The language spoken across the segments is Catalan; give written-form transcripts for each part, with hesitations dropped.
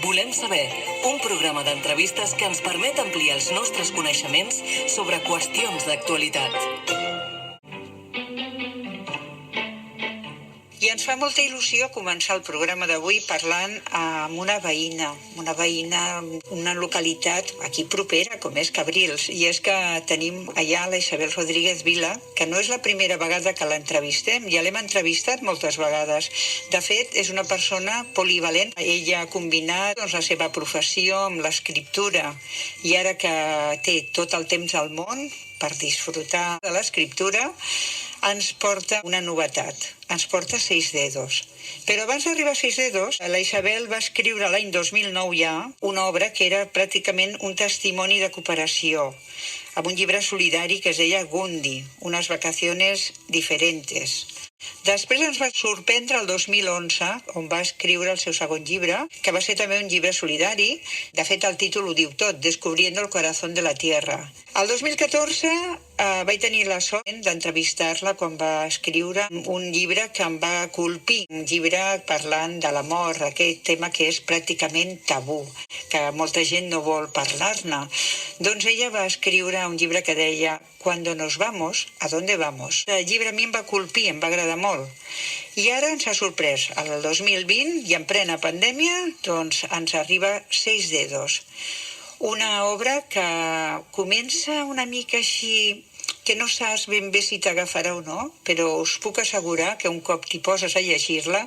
Volem saber, un programa d'entrevistes que ens permet ampliar els nostres coneixements sobre qüestions d'actualitat. I ens fa molta il·lusió començar el programa d'avui parlant amb una veïna, una localitat aquí propera, com és Cabrils. I és que tenim allà la Isabel Rodríguez Vila, que no és la primera vegada que l'entrevistem, ja l'hem entrevistat moltes vegades. De fet, és una persona polivalent. Ella ha combinat la seva professió amb l'escriptura i ara que té tot el temps al món per disfrutar de l'escriptura, ens porta una novetat. Ens porta Seis Dedos. Però abans d'arribar a Seis Dedos, la Isabel va escriure l'any 2009 ja una obra que era pràcticament un testimoni de cooperació, amb un llibre solidari que es deia Gundi, unes vacaciones diferentes. Després ens va sorprendre el 2011, on va escriure el seu segon llibre, que va ser també un llibre solidari. De fet, el títol ho diu tot, Descubriendo el corazón de la tierra. El 2014 vaig tenir la sort d'entrevistar-la quan va escriure un llibre que em va colpir, un llibre parlant de la mort, aquest tema que és pràcticament tabú, que molta gent no vol parlar-ne. Doncs ella va escriure un llibre que deia Cuando nos vamos, ¿a dónde vamos? El llibre a mi em va colpir, em va agradar molt. I ara ens ha sorprès. El 2020, i en plena pandèmia, doncs ens arriba Seis Dedos. Una obra que comença una mica així, que no saps ben bé si t'agafarà o no, però us puc assegurar que un cop t'hi poses a llegir-la,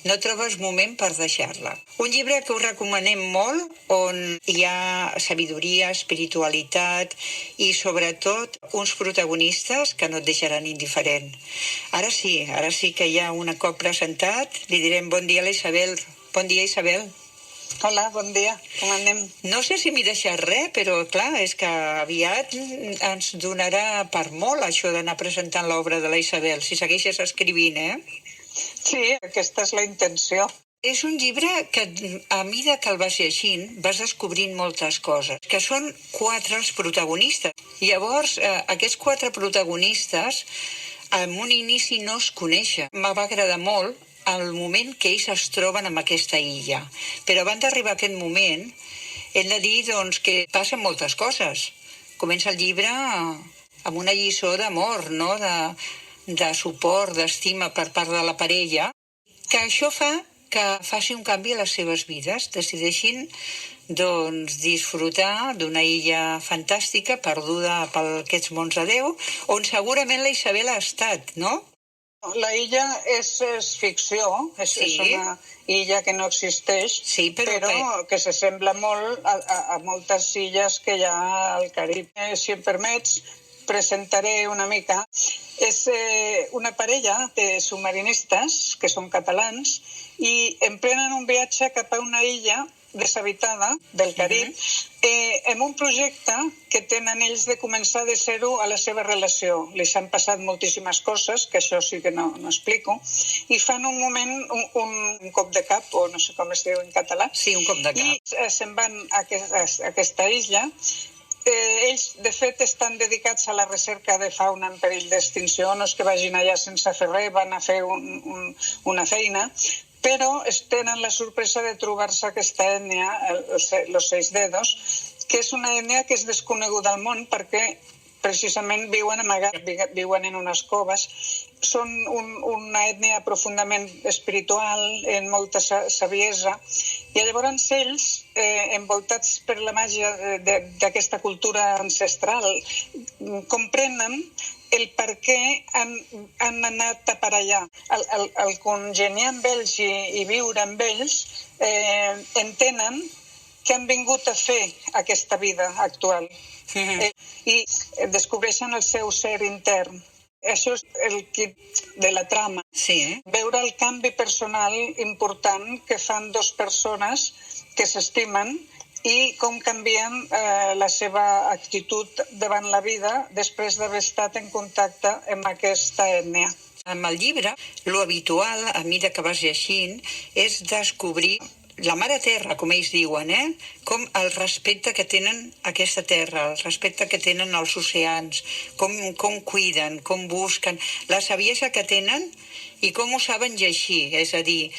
no trobes moment per deixar-la. Un llibre que us recomanem molt, on hi ha sabidoria, espiritualitat i, sobretot, uns protagonistes que no et deixaran indiferent. Ara sí que ja un cop presentat, li direm bon dia a la Isabel. Bon dia, Isabel. Hola, bon dia. Com anem? No sé si m'hi deixat res, però clar, és que aviat ens donarà per molt això d'anar presentant l'obra de la Isabel, si segueixes escrivint, Sí, aquesta és la intenció. És un llibre que, a mesura que el vas llegint, vas descobrint moltes coses, que són 4 els protagonistes. Llavors, aquests 4 protagonistes, en un inici no es coneixen. Em va agradar molt el moment que ells es troben en aquesta illa. Però abans d'arribar a aquest moment, hem de dir doncs, que passen moltes coses. Comença el llibre amb una lliçó d'amor, no? de suport, d'estima per part de la parella, que això fa que faci un canvi a les seves vides, decideixin doncs, disfrutar d'una illa fantàstica, perduda per aquests mons de Déu, on segurament la Isabel ha estat, no? La illa és ficció, és una illa que no existeix, però que s'assembla molt a moltes illes que hi ha al Carib. Si em permets, presentaré una mica. És una parella de submarinistes, que són catalans, i emprenen un viatge cap a una illa deshabitada del Carib, amb un projecte que tenen ells de començar de zero a la seva relació. Les han passat moltíssimes coses, que això sí que no explico, i fan un moment un cop de cap, o no sé com es diu en català. Sí, un cop de cap. I se'n van a aquesta illa. Ells, de fet, estan dedicats a la recerca de fauna en perill d'extinció. No és que vagin allà sense fer res, van a fer una feina, però tenen la sorpresa de trobar-se aquesta ètnia, los Seis Dedos, que és una ètnia que és desconeguda al món perquè precisament viuen amagats, viuen en unes coves. Són una ètnia profundament espiritual, en molta saviesa, i llavors ells, envoltats per la màgia d'aquesta cultura ancestral, comprenen el per què han anat a parar allà. Al congeniar amb ells i viure amb ells, entenen que han vingut a fer aquesta vida actual. I descobreixen el seu ser intern. Això és el kit de la trama. Sí, Veure el canvi personal important que fan 2 persones que s'estimen i com canvien la seva actitud davant la vida després d'haver estat en contacte amb aquesta ètnia. Amb el llibre, lo habitual, a mesura que vas llegint, és descobrir la mare terra, com ells diuen, com el respecte que tenen a aquesta terra, el respecte que tenen als oceans, com cuiden, com busquen, la saviesa que tenen i com ho saben llegir, és a dir,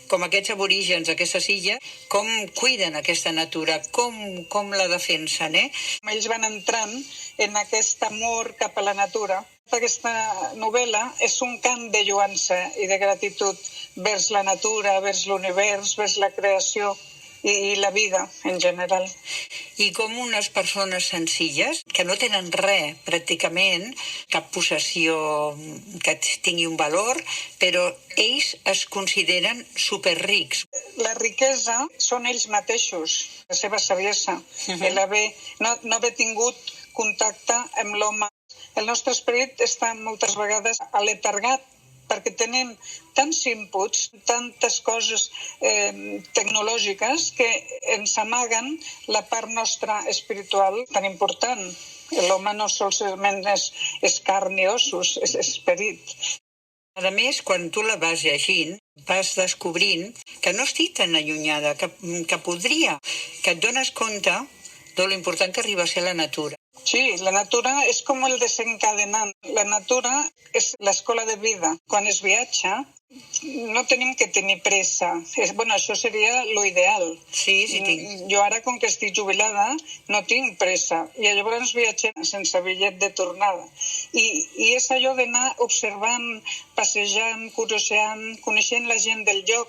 com aquests aborígens, aquestes illes, com cuiden aquesta natura, com la defensen, Ells van entrant en aquest amor cap a la natura. Aquesta novel·la és un cant de lluança i de gratitud vers la natura, vers l'univers, vers la creació i la vida en general. I com unes persones senzilles, que no tenen res pràcticament, cap possessió que tingui un valor, però ells es consideren superrics. La riquesa són ells mateixos, la seva saviesa, no haver tingut contacte amb l'home. El nostre esperit està moltes vegades aletargat perquè tenim tants inputs, tantes coses tecnològiques que ens amaguen la part nostra espiritual tan important. L'home no solament és carn i ossos, és esperit. A més, quan tu la vas llegint, vas descobrint que no estic tan allunyada, que podria, que et dones compte de l'important que arriba a ser la natura. Sí, la natura és com el desencadenant. La natura és l'escola de vida. Quan es viatja, no tenim que tenir pressa. Això seria l'ideal. Sí, tinc. Jo ara, com que estic jubilada, no tinc pressa. I llavors viatgem sense bitllet de tornada. I és allò d'anar observant, passejant, curioseant, coneixent la gent del lloc,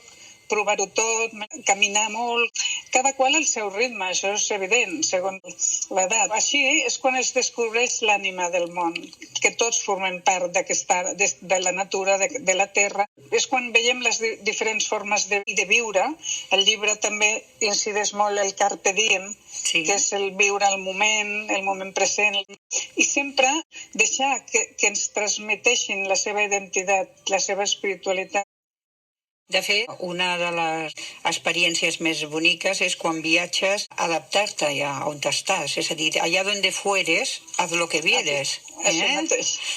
provar-ho tot, caminar molt, cada qual al seu ritme, això és evident, segons l'edat. Així és quan es descobreix l'ànima del món, que tots formem part de la natura, de la terra. És quan veiem les diferents formes de viure. El llibre també incideix molt el carpe diem, sí, que és el viure el moment present, i sempre deixar que ens transmeteixin la seva identitat, la seva espiritualitat. De fet, una de les experiències més boniques és quan viatges adaptar-te allà on estàs. És a dir, allà on fueres, haz lo que vieres.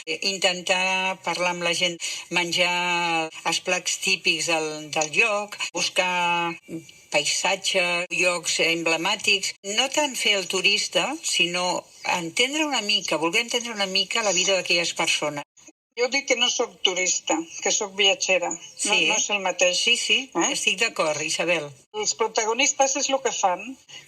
Intentar parlar amb la gent, menjar els plats típics del lloc, buscar paisatges, llocs emblemàtics. No tant fer el turista, sinó voler entendre una mica la vida d'aquelles persones. Jo dic que no sóc turista, que sóc viatgera. Sí, no és el mateix. Sí, estic d'acord, Isabel. Els protagonistes és el que fan.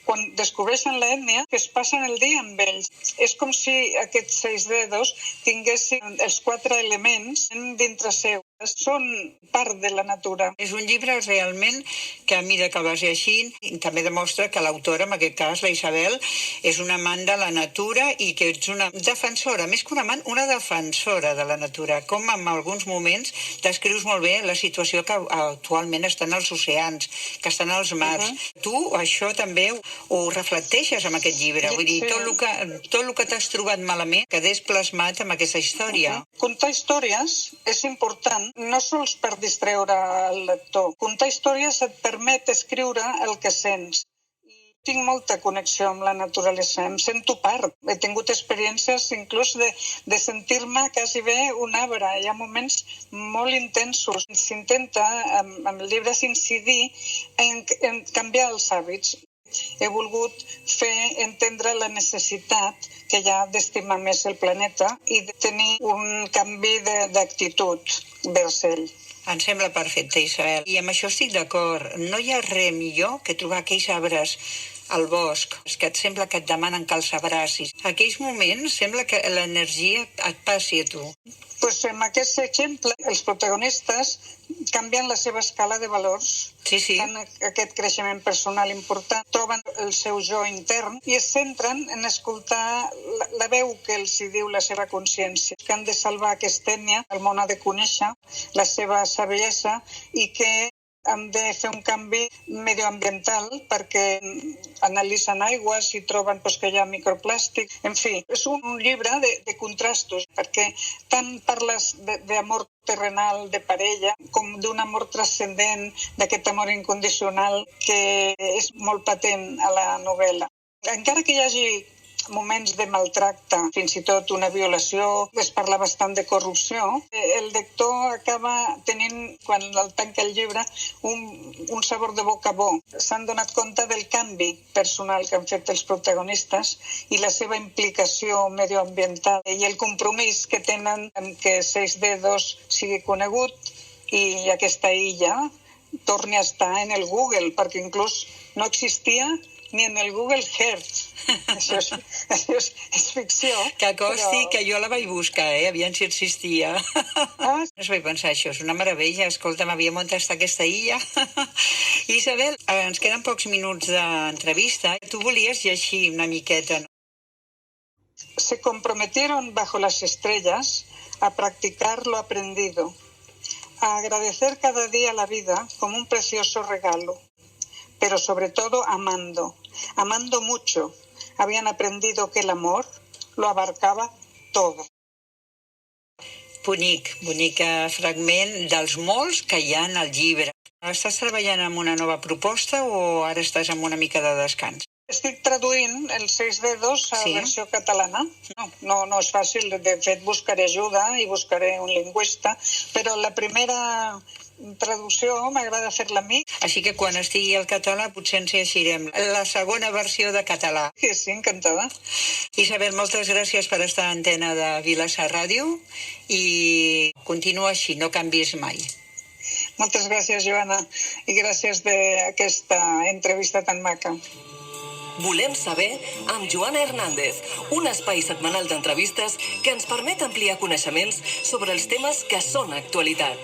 Quan descobreixen l'ètnia, que es passen el dia amb ells. És com si aquests 6 dedos tinguessin els 4 elements dintre seu. Són part de la natura. És un llibre realment que a mesura que el vas llegint també demostra que l'autora, en aquest cas la Isabel, és una amant de la natura i que ets una defensora, més que una amant, una defensora de la natura. Com en alguns moments descrius molt bé la situació que actualment estan als oceans, que estan als mars. Tu això també ho reflecteixes en aquest llibre. Vull dir, tot el que t'has trobat malament quedés plasmat en aquesta història. Contar històries és important, no sols per distreure el lector. Contar històries et permet escriure el que sents. Tinc molta connexió amb la naturalesa, em sento part. He tingut experiències inclús de sentir-me quasi bé un arbre. Hi ha moments molt intensos. S'intenta, amb el llibre, incidir en canviar els hàbits. He volgut fer entendre la necessitat que hi ha d'estimar més el planeta i de tenir un canvi d'actitud vers ell. Em sembla perfecte, Isabel. I amb això estic d'acord. No hi ha res millor que trobar aquells arbres al bosc, que et sembla que et demanen que els abracis. Aquells moments sembla que l'energia et passi a tu. En aquest exemple, els protagonistes canvien la seva escala de valors. Sí. Fan aquest creixement personal important, troben el seu jo intern i es centren en escoltar la veu que els hi diu la seva consciència. Que han de salvar aquesta ètnia, el món ha de conèixer la seva saviesa i que han de fer un canvi medioambiental perquè analitzen aigües i troben que hi ha microplàstic. En fi, és un llibre de contrastos, perquè tant parles d'amor terrenal, de parella, com d'un amor transcendent, d'aquest amor incondicional que és molt patent a la novel·la. Encara que hi hagi moments de maltracte, fins i tot una violació, es parla bastant de corrupció, el lector acaba tenint, quan el tanca el llibre, un sabor de boca bo. S'han donat compte del canvi personal que han fet els protagonistes i la seva implicació medioambiental i el compromís que tenen amb que 6 dedos sigui conegut i aquesta illa torni a estar en el Google, perquè inclús no existia ni en el Google Earth. Això és ficció. Que costi però... que jo la vaig buscar, aviam si existia. Es vaig pensar, això és una meravella, escolta, m'havia muntat aquesta illa. Isabel, ens queden pocs minuts d'entrevista. Tu volies llegir una miqueta, no? Se comprometieron bajo las estrellas a practicar lo aprendido, a agradecer cada día la vida como un precioso regalo, pero sobre todo amando mucho. Habían aprendido que el amor lo abarcaba todo. Bonic fragment dels molts que hi ha en el llibre. Estàs treballant en una nova proposta o ara estàs amb una mica de descans? Estic traduint els 6 dedos a versió catalana. No és fàcil, de fet buscaré ajuda i buscaré un lingüista, però la primera traducció m'agrada fer-la a mi. Així que quan estigui al català potser ens llegirem la segona versió de català. Sí, encantada. Isabel, moltes gràcies per estar a Antena de Vilassar Ràdio i continua així, no canvis mai. Moltes gràcies, Joana, i gràcies d'aquesta entrevista tan maca. Volem saber amb Joana Hernández, un espai setmanal d'entrevistes que ens permet ampliar coneixements sobre els temes que són actualitat.